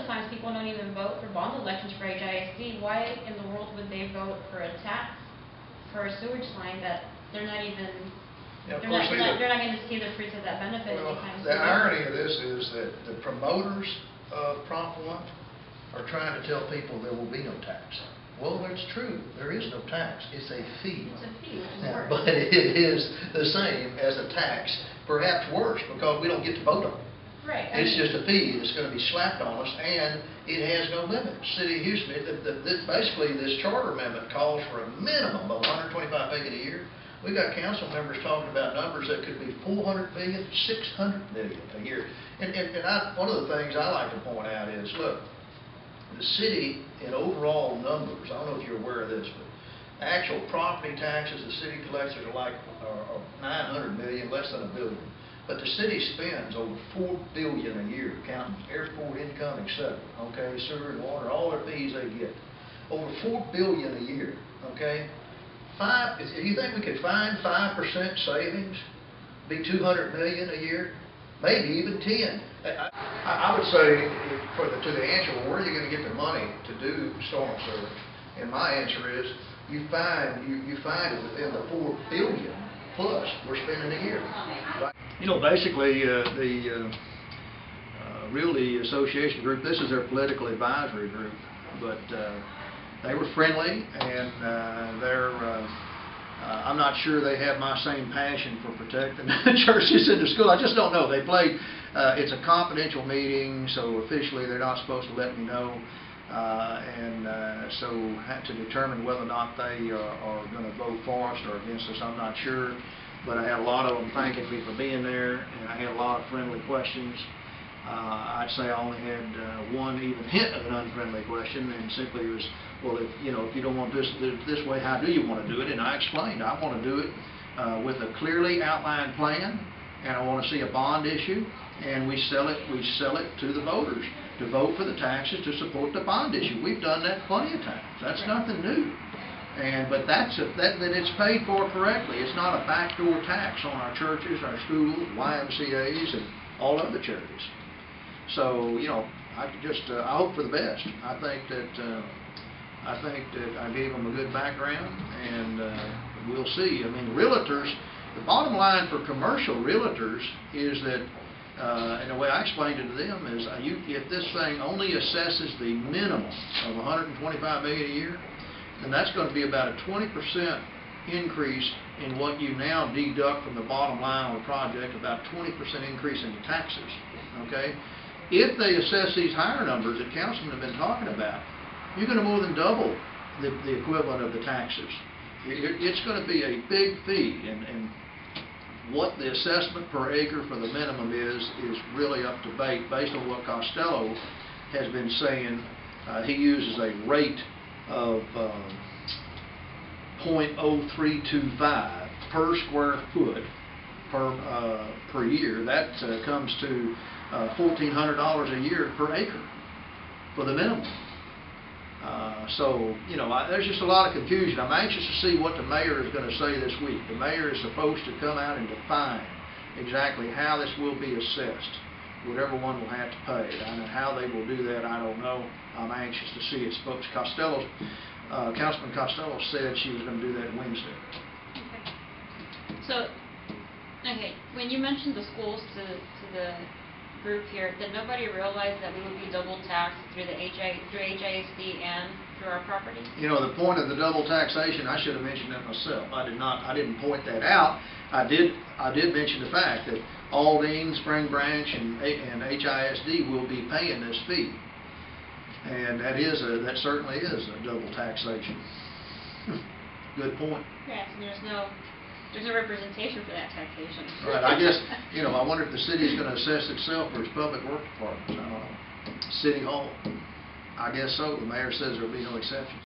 of times people don't even vote for bond elections for HISD. Why in the world would they vote for a tax for a sewage line that they're not even, Yeah, they're not going to see the fruits of that benefit anytime soon? The irony of this is that the promoters of Prop 1 are trying to tell people there will be no tax. Well, that's true. There is no tax. It's a fee. It's a fee, which is worse. But it is the same as a tax, perhaps worse, because we don't get to vote on it. Right. It's just a fee that's going to be slapped on us, and it has no limit. City of Houston, basically this charter amendment calls for a minimum of $125 million a year. We've got council members talking about numbers that could be $400 million, $600 million a year. One of the things I like to point out is, look, the city in overall numbers, I don't know if you're aware of this, but actual property taxes the city collects are like $900 million, less than $1 billion. But the city spends over $4 billion a year, counting airport income, etc. Okay, sewer and water, all their fees they get. Over $4 billion a year. Okay, do you think we could find 5% savings? Be $200 million a year, maybe even 10. I would say, to the answer, well, where are you going to get the money to do storm sewer? And my answer is, you find it within the $4 billion plus we're spending a year. Right? You know, basically, the Realty Association group, this is their political advisory group, but they were friendly, and I'm not sure they have my same passion for protecting churches and the school. I just don't know. They played, it's a confidential meeting, so officially they're not supposed to let me know. So had to determine whether or not they are going to vote for us or against us, I'm not sure. But I had a lot of them thanking me for being there, and I had a lot of friendly questions. I'd say I only had one even hint of an unfriendly question, and simply was, well, if you don't want this way, how do you want to do it? And I explained, I want to do it with a clearly outlined plan, and I want to see a bond issue, and we sell it to the voters to vote for the taxes to support the bond issue. We've done that plenty of times. That's nothing new. But that it's paid for correctly. It's not a backdoor tax on our churches, our schools, YMCA's, and all other charities. So I hope for the best. I think that I gave them a good background, and we'll see. I mean, realtors. The bottom line for commercial realtors is that, and the way I explained it to them is, if this thing only assesses the minimum of $125 million a year, then that's going to be about a 20% increase in what you now deduct from the bottom line of the project, about 20% increase in the taxes. Okay? If they assess these higher numbers that councilmen have been talking about, you're going to more than double the equivalent of the taxes. It's going to be a big fee, and what the assessment per acre for the minimum is really up to debate based on what Costello has been saying. He uses a rate of 0.0325 per square foot per year. That comes to $1,400 a year per acre for the minimum. So there's just a lot of confusion. I'm anxious to see what the mayor is going to say this week. The mayor is supposed to come out and define exactly how this will be assessed, what everyone will have to pay. And how they will do that, I don't know. I'm anxious to see it. Councilman Costello said she was going to do that Wednesday. Okay. So, when you mentioned the schools to the group here, did nobody realize that we would be double taxed through HISD and through our property? The point of the double taxation, I should have mentioned that myself. I didn't point that out. I did mention the fact that Aldine, Spring Branch, and HISD will be paying this fee, and that certainly is a double taxation. Good point. Yes, and there's no representation for that taxation. Right. I guess I wonder if the city is going to assess itself for its public works department. I don't know. City Hall. I guess so. The mayor says there will be no exceptions.